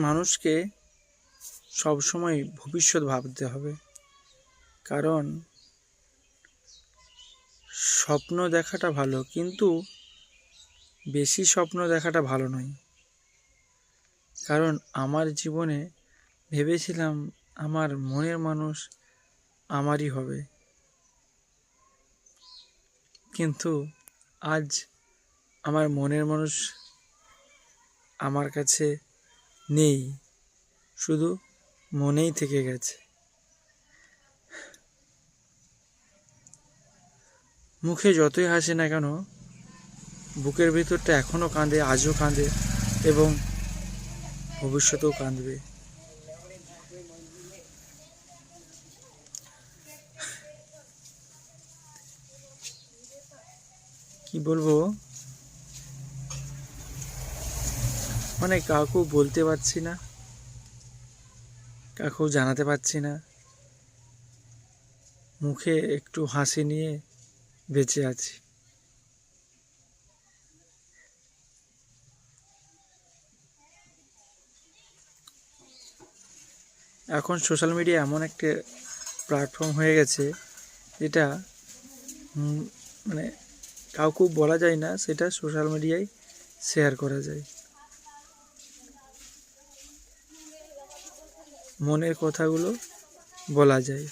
মানুষকে সবসময় ভবিষ্যৎ ভাবতে হবে, কারণ স্বপ্ন দেখাটা ভালো, কিন্তু বেশি স্বপ্ন দেখাটা ভালো নয়। কারণ আমার জীবনে ভেবেছিলাম আমার মনের মানুষ আমারই হবে, কিন্তু আজ আমার মনের মানুষ আমার কাছে নেই, শুধু মনেই থেকে গেছে। মুখে যতই হাসে না কেন, বুকের ভিতরটা এখনও কাঁদে, আজও কাঁদে এবং ভবিষ্যতেও কাঁদবে। কি বলবো, মানে কাউকে বলতে পারছি না, কাউকেও জানাতে পারছি না, মুখে একটু হাসি নিয়ে বেঁচে আছি। এখন সোশ্যাল মিডিয়া এমন একটা প্ল্যাটফর্ম হয়ে গেছে যেটা মানে কাউকে বলা যায় না, সেটা সোশ্যাল মিডিয়ায় শেয়ার করা যায়। মনের কথাগুলো বলা যায়।